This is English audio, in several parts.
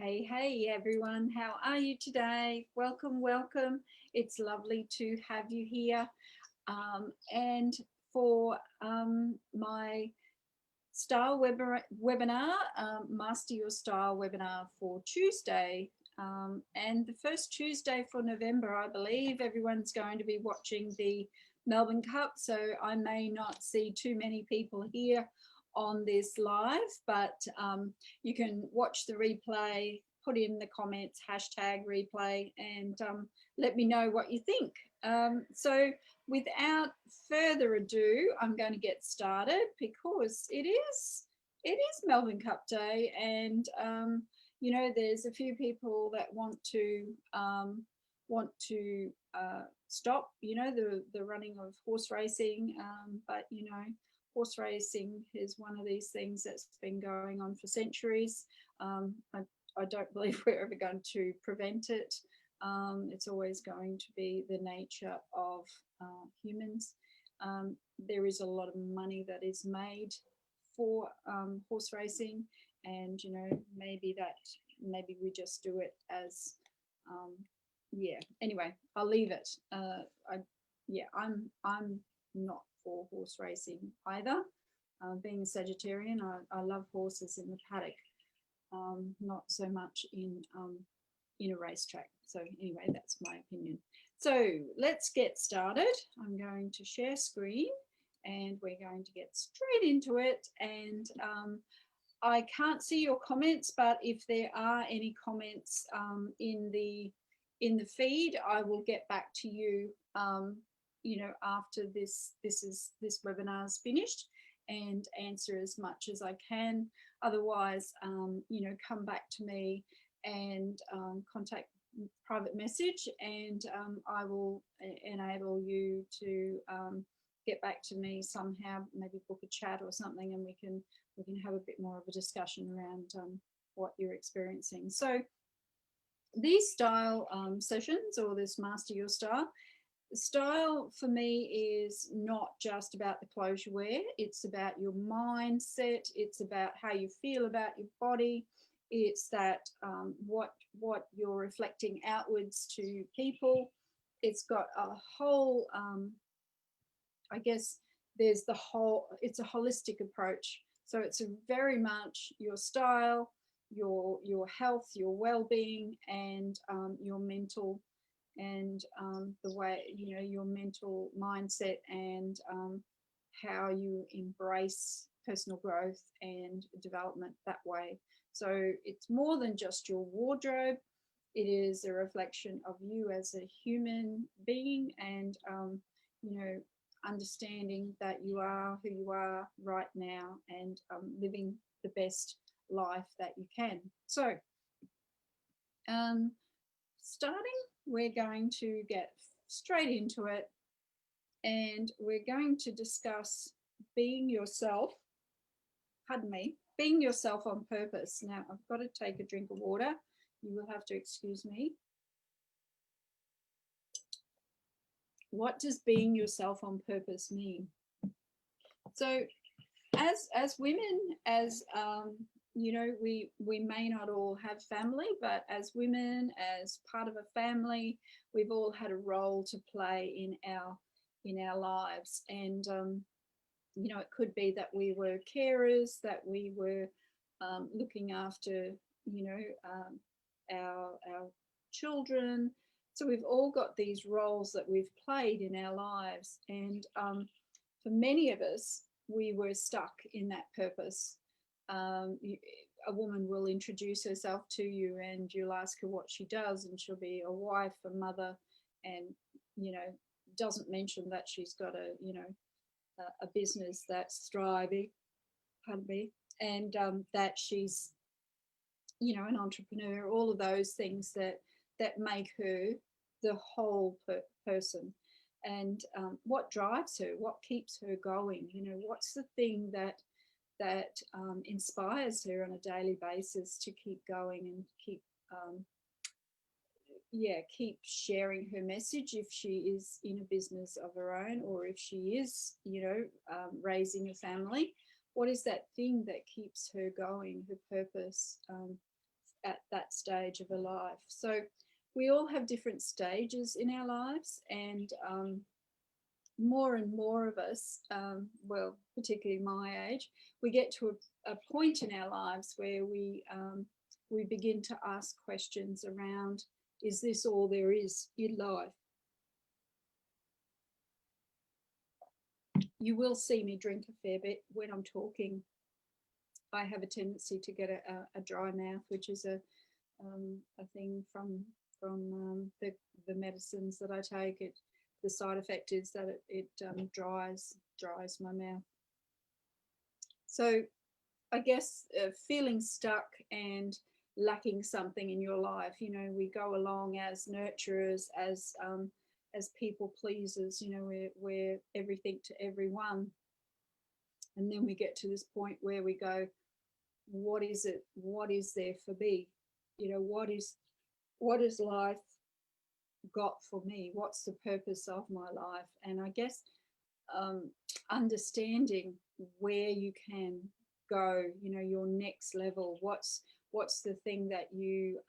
Hey everyone, how are you today? Welcome, welcome. It's lovely to have you here. And for my webinar, Master Your Style webinar for Tuesday. And the first Tuesday for November, I believe everyone's going to be watching the Melbourne Cup. So I may not see too many people here on this live, but you can watch the replay, put in the comments, hashtag replay, and let me know what you think. So without further ado, I'm going to get started because it is Melbourne Cup Day, and you know, there's a few people that want to stop, you know, the running of horse racing, but you know, horse racing is one of these things that's been going on for centuries. I don't believe we're ever going to prevent it. It's always going to be the nature of humans. There is a lot of money that is made for horse racing, and you know, maybe we just do it as yeah. Anyway, I'll leave it. I'm not for horse racing either. Being a Sagittarian, I love horses in the paddock, not so much in a racetrack. So anyway, that's my opinion. So let's get started. I'm going to share screen and we're going to get straight into it. And I can't see your comments, but if there are any comments in the feed, I will get back to you, you know, after this webinar is finished, and answer as much as I can. Otherwise, you know, come back to me and contact private message, and I will enable you to get back to me somehow, maybe book a chat or something, and we can have a bit more of a discussion around what you're experiencing. So these style sessions, or this Master Your Style for me is not just about the clothes you wear. It's about your mindset. It's about how you feel about your body. It's that what you're reflecting outwards to people. It's got a whole, I guess there's the whole, it's a holistic approach. So it's a very much your style, your health, your well-being, and your mental, and the way, you know, your mental mindset, and how you embrace personal growth and development that way. So it's more than just your wardrobe. It is a reflection of you as a human being, and you know, understanding that you are who you are right now, and living the best life that you can. So starting, we're going to get straight into it, and we're going to discuss being yourself, pardon me, being yourself on purpose. Now, I've got to take a drink of water. You will have to excuse me. What does being yourself on purpose mean? So as women, as you know, we may not all have family, but as women, as part of a family, we've all had a role to play in our lives. And you know, it could be that we were carers, that we were looking after, you know, our children. So we've all got these roles that we've played in our lives, and for many of us, we were stuck in that purpose. A woman will introduce herself to you, and you'll ask her what she does, and she'll be a wife, a mother, and you know, doesn't mention that she's got a, you know, a business that's thriving, pardon me, and that she's, you know, an entrepreneur. All of those things that make her the whole person. And what drives her, what keeps her going, you know, what's the thing that inspires her on a daily basis to keep going and keep keep sharing her message, if she is in a business of her own, or if she is, you know, raising a family. What is that thing that keeps her going, her purpose? at that stage of a life. So we all have different stages in our lives, and more and more of us, well, particularly my age, we get to a point in our lives where we begin to ask questions around, is this all there is in life? You will see me drink a fair bit when I'm talking. I have a tendency to get a dry mouth, which is a thing from the medicines that I take. The side effect is that it dries my mouth. So I guess feeling stuck and lacking something in your life, you know, we go along as nurturers, as people pleasers, you know, we're everything to everyone. And then we get to this point where we go, what is it? What is there for me? You know, what is life got for me? What's the purpose of my life? And I guess understanding where you can go, you know, your next level. What's the thing that you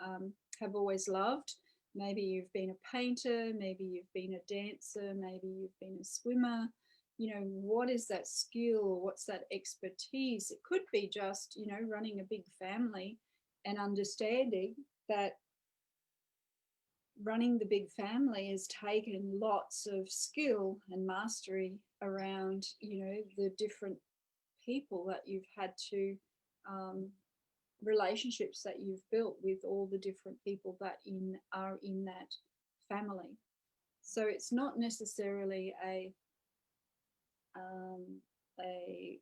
have always loved? Maybe you've been a painter, maybe you've been a dancer, maybe you've been a swimmer. You know, what is that skill? What's that expertise? It could be just, you know, running a big family and understanding that running the big family has taken lots of skill and mastery around, you know, the different people that you've had to, relationships that you've built with all the different people that are in that family. So it's not necessarily um, a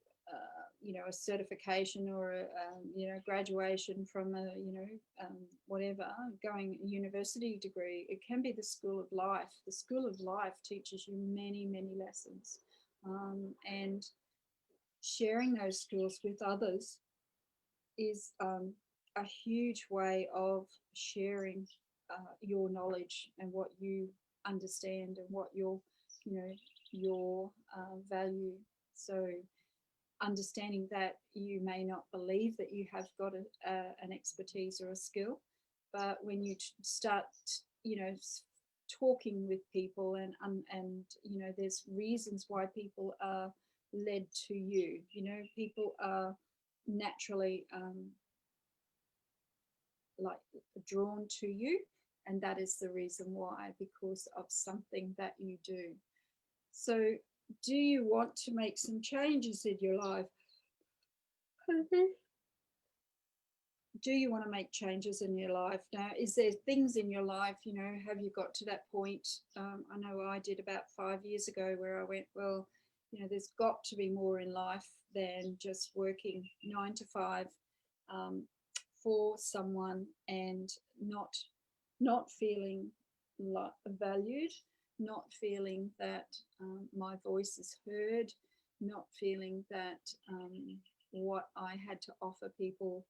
you know, a certification or a you know, graduation from a, you know, whatever, going university degree. It can be the school of life. The school of life teaches you many lessons, and sharing those skills with others is a huge way of sharing your knowledge and what you understand and what your, you know, your value. So understanding that you may not believe that you have got an expertise or a skill, but when you start, you know, talking with people and you know, there's reasons why people are led to you. You know, people are naturally like drawn to you, and that is the reason why, because of something that you do. So do you want to make some changes in your life? Do you want to make changes in your life now? Is there things in your life, you know, have you got to that point? I know I did about 5 years ago where I went, well, you know, there's got to be more in life than just working 9 to 5 for someone and not feeling valued, not feeling that my voice is heard, not feeling that what I had to offer people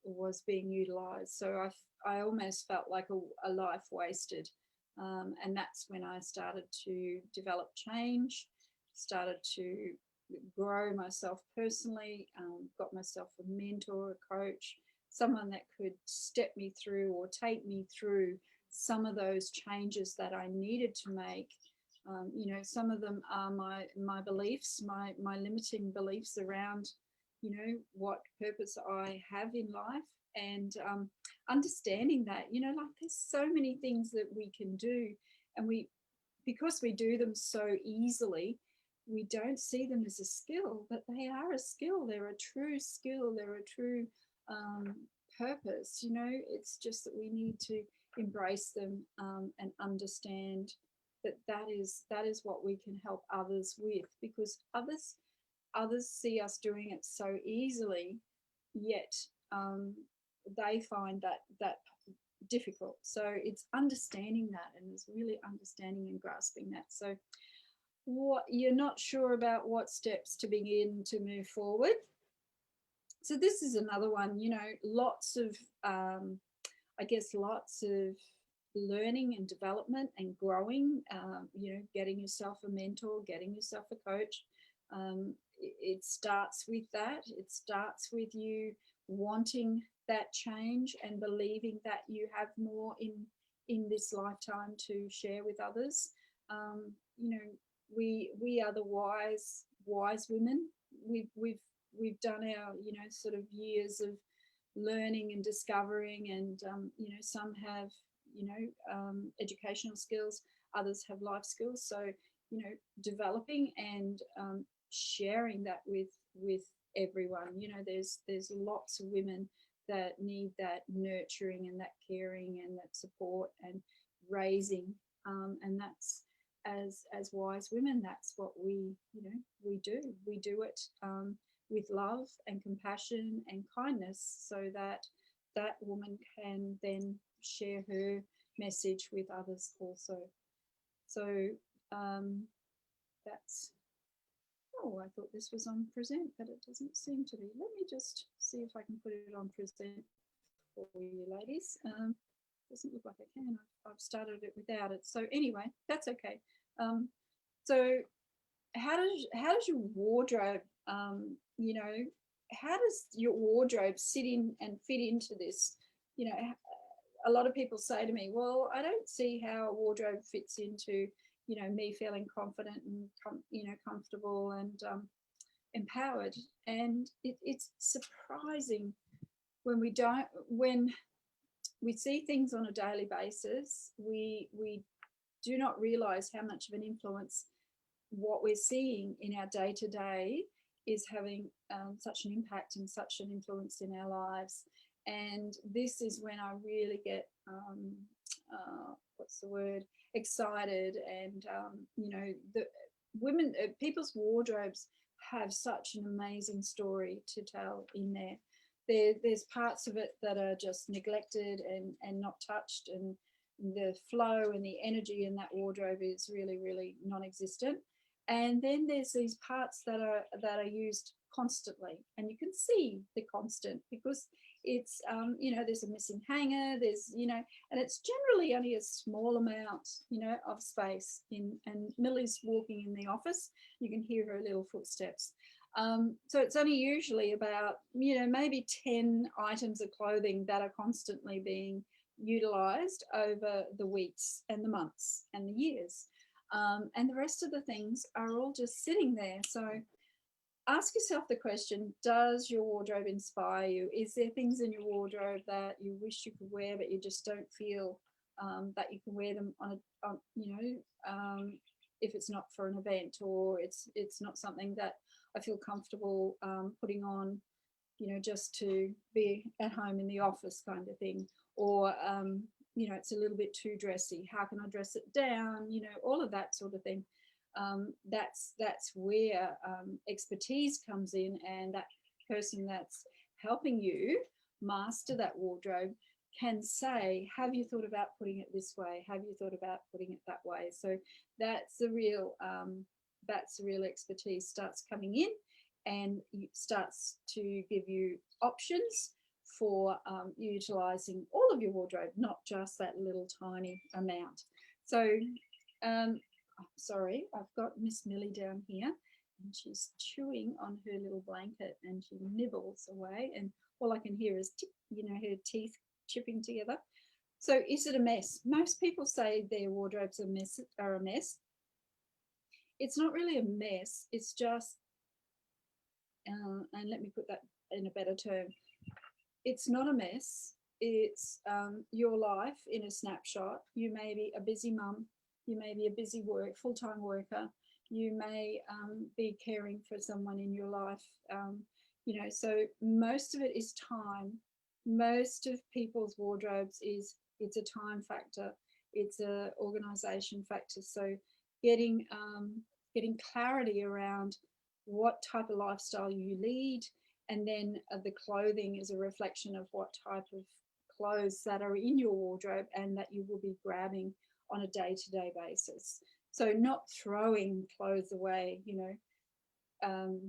was being utilized. So I almost felt like a life wasted. And that's when I started to develop change, started to grow myself personally, got myself a mentor, a coach, someone that could step me through or take me through some of those changes that I needed to make. You know, some of them are my beliefs, my limiting beliefs around, you know, what purpose I have in life, and understanding that, you know, like there's so many things that we can do, and because we do them so easily, we don't see them as a skill, but they are a skill. They're a true skill. They're a true purpose. You know, it's just that we need to embrace them and understand that that is what we can help others with, because others see us doing it so easily, yet they find that difficult. So it's understanding that, and it's really understanding and grasping that. So what you're not sure about what steps to begin to move forward. So this is another one, you know, lots of I guess lots of learning and development and growing, you know, getting yourself a mentor, getting yourself a coach. It starts with that. It starts with you wanting that change and believing that you have more in this lifetime to share with others. You know, we are the wise women. We've done our, you know, sort of years of learning and discovering, and you know, some have, you know, educational skills, others have life skills. So, you know, developing and sharing that with everyone. You know, there's lots of women that need that nurturing and that caring and that support and raising, and that's, as wise women, that's what we, you know, we do it with love and compassion and kindness, so that that woman can then share her message with others also. So that's, oh, I thought this was on present, but it doesn't seem to be. Let me just see if I can put it on present for you ladies. Doesn't look like I can. I've started it without it. So anyway, that's okay. So how does your wardrobe, you know, how does your wardrobe sit in and fit into this? You know, a lot of people say to me, well, I don't see how a wardrobe fits into, you know, me feeling confident and you know, comfortable and empowered. And it's surprising when we see things on a daily basis, we do not realize how much of an influence what we're seeing in our day-to-day is having such an impact and such an influence in our lives. And this is when I really get what's the word, excited. And you know, the women, people's wardrobes have such an amazing story to tell in there. There's parts of it that are just neglected and not touched, and the flow and the energy in that wardrobe is really, really non-existent. And then there's these parts that are used constantly, and you can see the constant, because it's you know, there's a missing hanger, there's, you know, and it's generally only a small amount, you know, of space in. And Millie's walking in the office, you can hear her little footsteps. So it's only usually about, you know, maybe 10 items of clothing that are constantly being utilized over the weeks and the months and the years. And the rest of the things are all just sitting there. So ask yourself the question, does your wardrobe inspire you? Is there things in your wardrobe that you wish you could wear, but you just don't feel that you can wear them on you know, if it's not for an event, or it's not something that I feel comfortable putting on, you know, just to be at home in the office kind of thing, or you know, it's a little bit too dressy. How can I dress it down? You know, all of that sort of thing. That's where expertise comes in, and that person that's helping you master that wardrobe can say, have you thought about putting it this way? Have you thought about putting it that way? So that's the real expertise starts coming in, and starts to give you options for utilizing all of your wardrobe, not just that little tiny amount. So sorry, I've got Miss Millie down here, and she's chewing on her little blanket, and she nibbles away, and all I can hear is tick, you know, her teeth chipping together. So is it a mess? Most people say their wardrobes are a mess. It's not really a mess. It's just, and let me put that in a better term. It's not a mess. It's your life in a snapshot. You may be a busy mum. You may be a busy full-time worker. You may be caring for someone in your life. You know, so most of it is time. Most of people's wardrobes it's a time factor. It's a organization factor. So getting clarity around what type of lifestyle you lead, and then the clothing is a reflection of what type of clothes that are in your wardrobe and that you will be grabbing on a day-to-day basis. So not throwing clothes away, you know,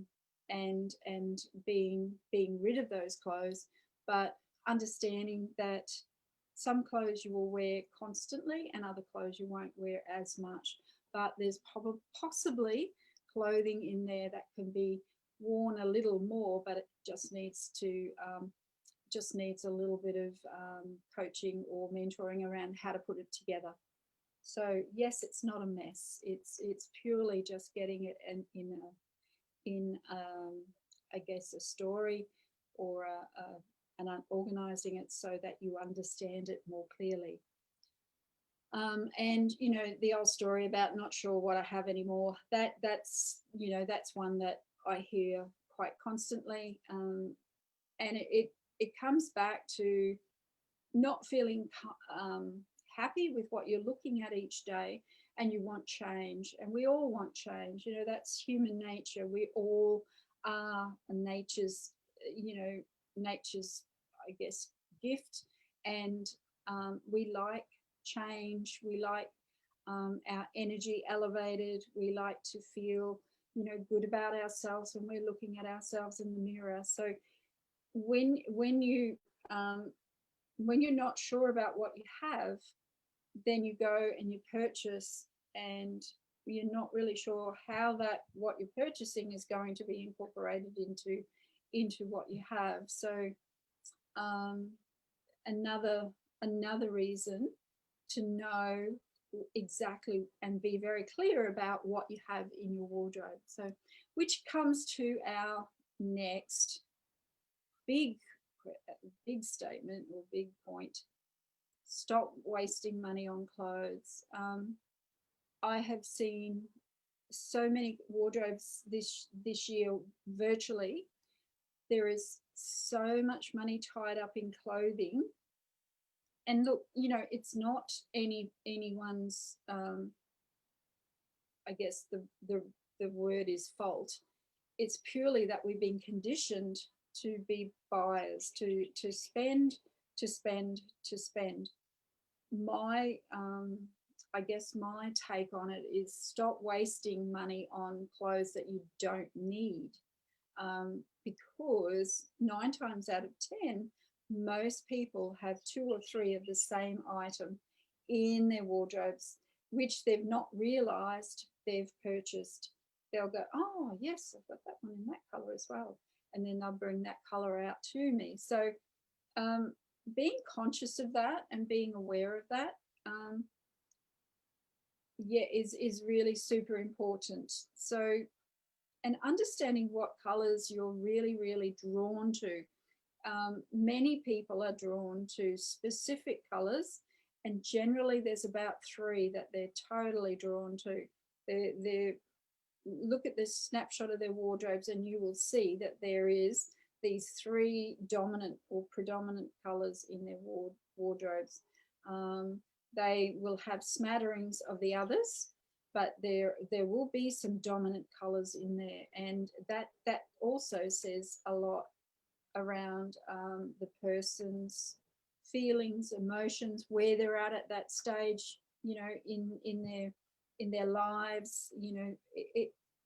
and being rid of those clothes, but understanding that some clothes you will wear constantly and other clothes you won't wear as much. But there's possibly clothing in there that can be worn a little more, but it just needs to just needs a little bit of coaching or mentoring around how to put it together. So yes, it's not a mess. It's purely just getting it in I guess a story or and organising it so that you understand it more clearly. And you know, the old story about not sure what I have anymore. That's you know, that's one that I hear quite constantly, and it comes back to not feeling happy with what you're looking at each day, and you want change, and we all want change. You know, that's human nature. We all are nature's, you know, nature's, I guess, gift, and we like change. We like our energy elevated. We like to feel, you know, good about ourselves when we're looking at ourselves in the mirror. So when you're not sure about what you have, then you go and you purchase, and you're not really sure how that what you're purchasing is going to be incorporated into what you have. So another reason to know exactly and be very clear about what you have in your wardrobe. So which comes to our next big statement or big point. Stop wasting money on clothes. I have seen so many wardrobes this year virtually. There is so much money tied up in clothing. And look, you know, it's not anyone's I guess the word is fault. It's purely that we've been conditioned to be buyers, to spend, to spend, to spend. My I guess my take on it is stop wasting money on clothes that you don't need, because 9 times out of 10, most people have 2 or 3 of the same item in their wardrobes, which they've not realised they've purchased. They'll go, oh yes, I've got that one in that colour as well, and then they'll bring that colour out to me. So being conscious of that and being aware of that, is really super important. So, and understanding what colors you're really drawn to. Many people are drawn to specific colors, and generally there's about 3 that they're totally drawn to. They're look at this snapshot of their wardrobes, and you will see that there is these 3 dominant or predominant colors in their wardrobes. They will have smatterings of the others, but there will be some dominant colors in there, and that also says a lot around the person's feelings, emotions, where they're at that stage, you know, in their lives. You know,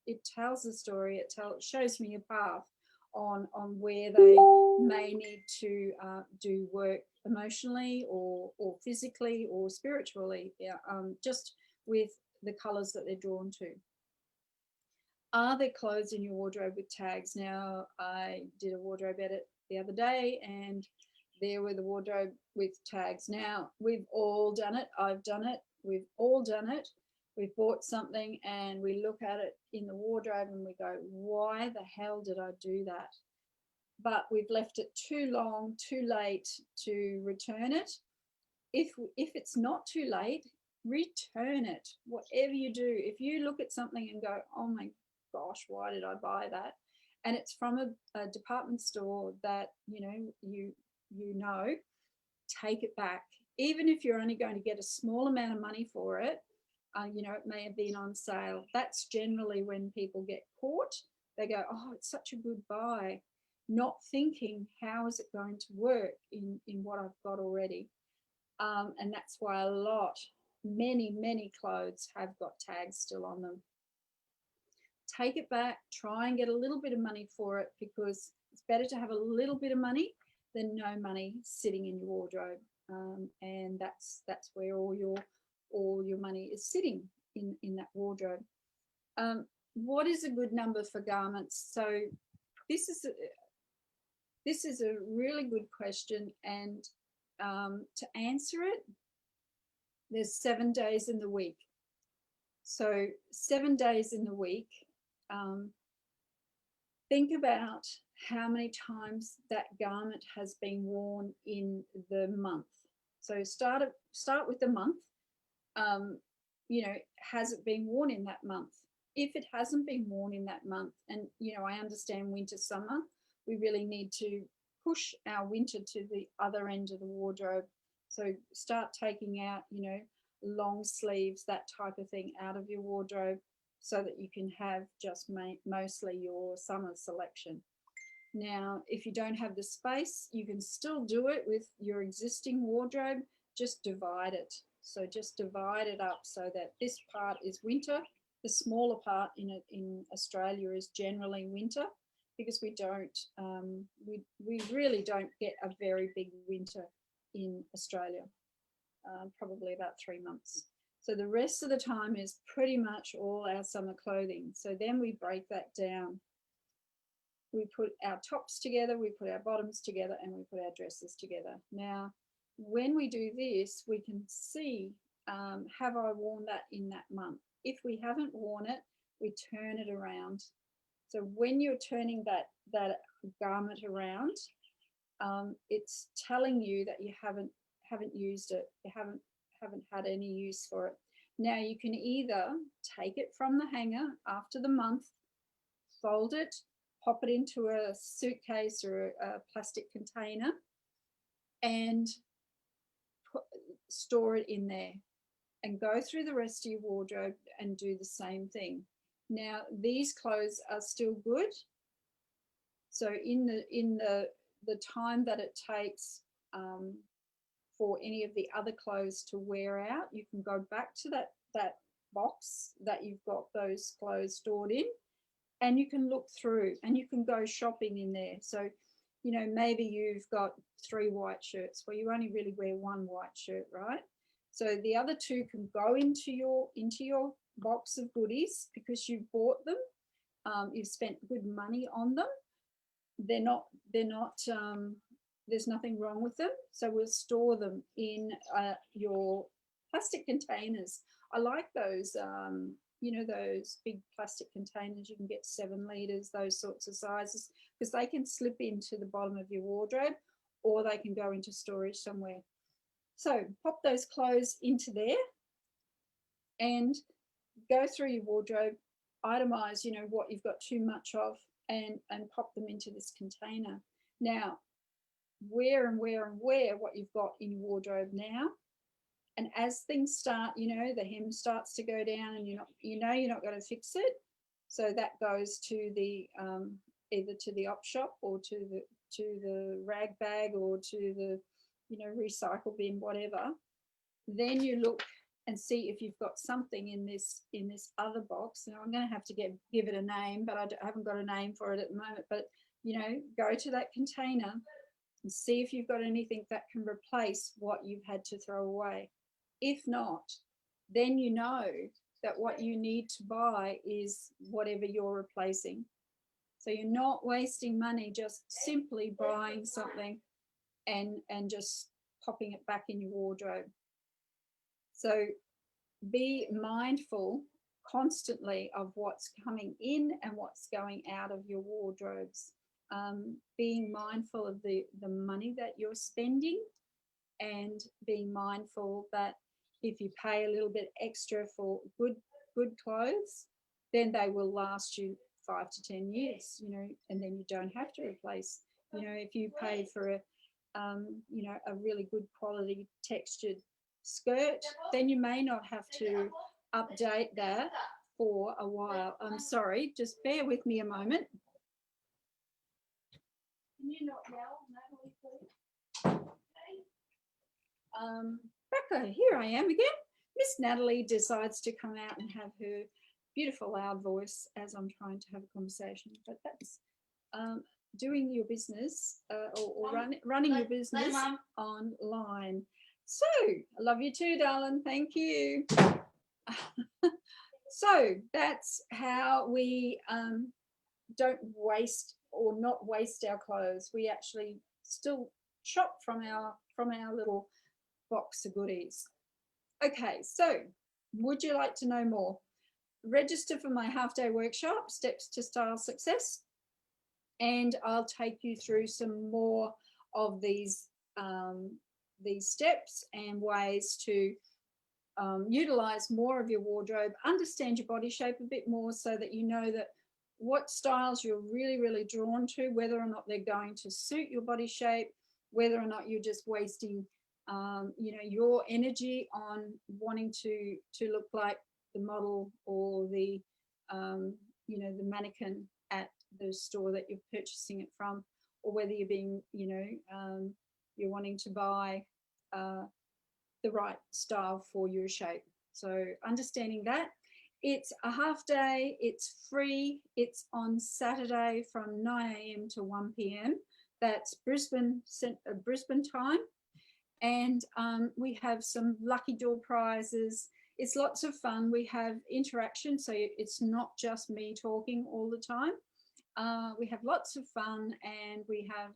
it tells a story. It shows me a path on where they may need to do work emotionally or physically or spiritually, just with the colors that they're drawn to. Are there clothes in your wardrobe with tags? Now, I did a wardrobe edit the other day, and there were the wardrobe with tags. Now, we've all done it. I've done it. We've all done it. We've bought something and we look at it in the wardrobe and we go, why the hell did I do that? But we've left it too long, too late to return it. If it's not too late, return it. Whatever you do, if you look at something and go, oh my gosh, why did I buy that? And it's from a department store that you know, take it back. Even if you're only going to get a small amount of money for it, it may have been on sale. That's generally when people get caught. They go, oh, it's such a good buy, not thinking how is it going to work in what I've got already. And that's why many clothes have got tags still on them. Take it back, try and get a little bit of money for it, because it's better to have a little bit of money than no money sitting in your wardrobe. And that's where all your money is sitting, in that wardrobe. What is a good number for garments? So this is This is a really good question, and to answer it, there's 7 days in the week. So 7 days in the week, think about how many times that garment has been worn in the month. So start with the month. You know, has it been worn in that month? If it hasn't been worn in that month, and you know, I understand winter, summer, we really need to push our winter to the other end of the wardrobe. So start taking out, you know, long sleeves, that type of thing out of your wardrobe, so that you can have just mostly your summer selection. Now, if you don't have the space, you can still do it with your existing wardrobe, just divide it. So just divide it up so that this part is winter. The smaller part in Australia is generally winter, because we don't, we really don't get a very big winter in Australia, probably about 3 months. So the rest of the time is pretty much all our summer clothing. So then we break that down. We put our tops together, we put our bottoms together, and we put our dresses together. Now, when we do this, we can see, have I worn that in that month? If we haven't worn it, we turn it around. So when you're turning that garment around, it's telling you that you haven't used it, you haven't had any use for it. Now you can either take it from the hanger after the month, fold it, pop it into a suitcase or a plastic container, and store it in there, and go through the rest of your wardrobe and do the same thing. Now these clothes are still good. So in the time that it takes for any of the other clothes to wear out, you can go back to that box that you've got those clothes stored in, and you can look through and you can go shopping in there. So, you know, maybe you've got 3 white shirts. Well, you only really wear 1 white shirt, right? So the other 2 can go into your box of goodies, because you've bought them. You've spent good money on them. They're not there's nothing wrong with them. So we'll store them in your plastic containers. I like those, you know, those big plastic containers. You can get 7 litres, those sorts of sizes, because they can slip into the bottom of your wardrobe, or they can go into storage somewhere. So pop those clothes into there and go through your wardrobe, itemize, you know, what you've got too much of, and pop them into this container. Now, wear what you've got in your wardrobe now. And as things start, you know, the hem starts to go down, and you're not going to fix it. So that goes to the either to the op shop, or to the rag bag, or to the, you know, recycle bin, whatever. Then you look and see if you've got something in this other box. Now I'm going to have to give it a name, but I haven't got a name for it at the moment. But, you know, go to that container and see if you've got anything that can replace what you've had to throw away. If not, then you know that what you need to buy is whatever you're replacing. So you're not wasting money just simply buying something and just popping it back in your wardrobe. So be mindful constantly of what's coming in and what's going out of your wardrobes. Being mindful of the money that you're spending, and being mindful that if you pay a little bit extra for good clothes, then they will last you 5 to 10 years, you know, and then you don't have to replace. You know, if you pay for a you know, a really good quality textured skirt, then you may not have to update that for a while. I'm sorry, just bear with me a moment. Can you not yell, Natalie, please? Becca, here I am again. Miss Natalie decides to come out and have her beautiful loud voice as I'm trying to have a conversation. But that's doing your business or running your business online. So, I love you too, darling. Thank you. So that's how we don't waste or not waste our clothes. We actually still shop from our little box of goodies. Okay, so would you like to know more? Register for my half-day workshop, Steps to Style Success, and I'll take you through some more of these steps and ways to utilize more of your wardrobe, understand your body shape a bit more so that you know that what styles you're really, really drawn to, whether or not they're going to suit your body shape, whether or not you're just wasting, your energy on wanting to look like the model or the, the mannequin at the store that you're purchasing it from, or whether you're being, you're wanting to buy the right style for your shape. So understanding that. It's a half day, it's free, it's on Saturday from 9 a.m. to 1 p.m. That's Brisbane time. And we have some lucky draw prizes. It's lots of fun. We have interaction, so it's not just me talking all the time. We have lots of fun, and we have,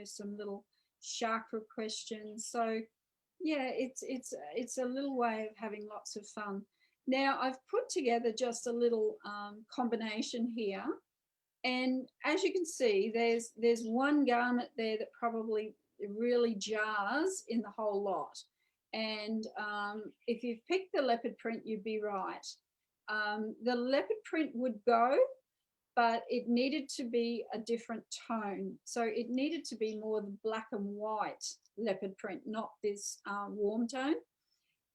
some little chakra questions. So yeah, it's a little way of having lots of fun. Now I've put together just a little combination here, and as you can see, there's one garment there that probably really jars in the whole lot. And if you've picked the leopard print, you'd be right. The leopard print would go, but it needed to be a different tone. So it needed to be more the black and white leopard print, not this warm tone.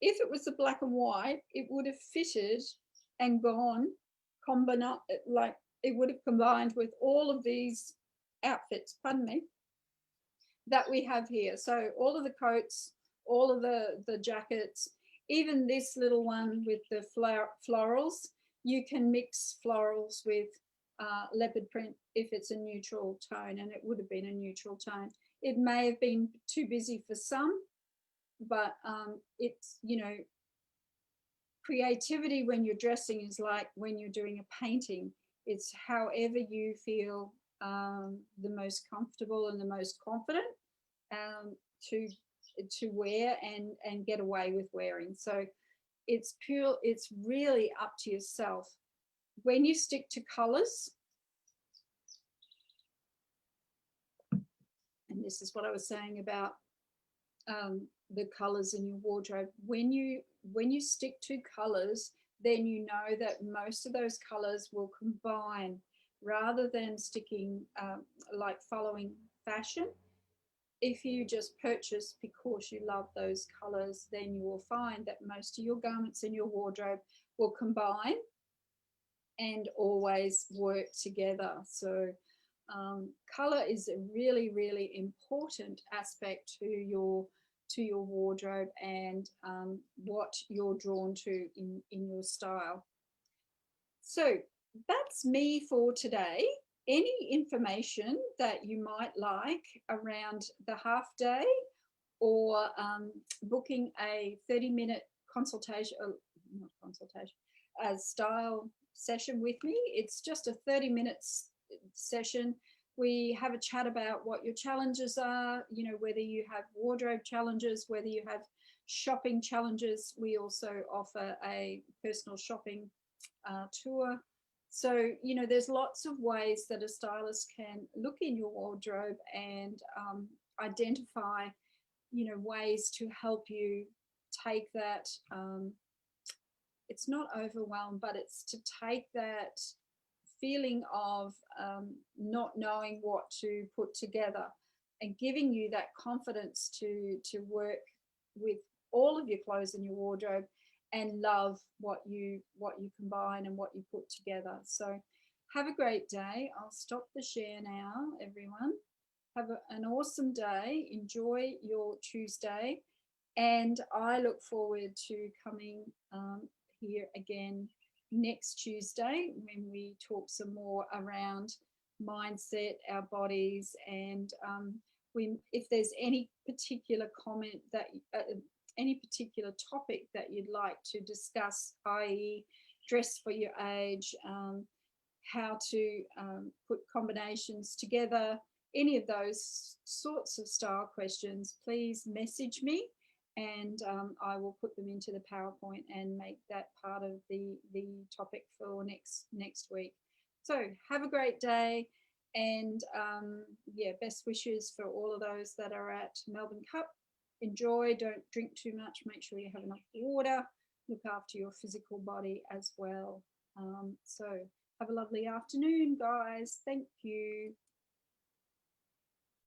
If it was the black and white, it would have fitted and gone, like it would have combined with all of these outfits, pardon me, that we have here. So all of the coats, all of the jackets, even this little one with the florals, you can mix florals with leopard print if it's a neutral tone, and it would have been a neutral tone. It may have been too busy for some, but it's, creativity when you're dressing is like when you're doing a painting. It's however you feel the most comfortable and the most confident to wear and get away with wearing. So it's really up to yourself. When you stick to colors, and this is what I was saying about the colors in your wardrobe, when you stick to colors, then you know that most of those colors will combine rather than sticking like following fashion. If you just purchase because you love those colors, then you will find that most of your garments in your wardrobe will combine and always work together. So color is a really, really important aspect to your wardrobe and what you're drawn to in your style. So that's me for today. Any information that you might like around the half day or booking a 30-minute consultation, not consultation, a style session with me, it's just a 30-minute session. We have a chat about what your challenges are, whether you have wardrobe challenges, whether you have shopping challenges. We also offer a personal shopping tour. So, there's lots of ways that a stylist can look in your wardrobe and identify, ways to help you take that, it's not overwhelmed, but it's to take that feeling of not knowing what to put together and giving you that confidence to work with all of your clothes in your wardrobe and love what you combine and what you put together. So have a great day. I'll stop the share now, everyone. Have an awesome day. Enjoy your Tuesday. And I look forward to coming here again next Tuesday when we talk some more around mindset, our bodies, and if there's any particular comment that any particular topic that you'd like to discuss, i.e. dress for your age, how to put combinations together, any of those sorts of style questions, please message me, and I will put them into the PowerPoint and make that part of the topic for next week. So have a great day, and yeah, best wishes for all of those that are at Melbourne Cup. Enjoy, don't drink too much, make sure you have enough water, look after your physical body as well. So have a lovely afternoon, guys. Thank you.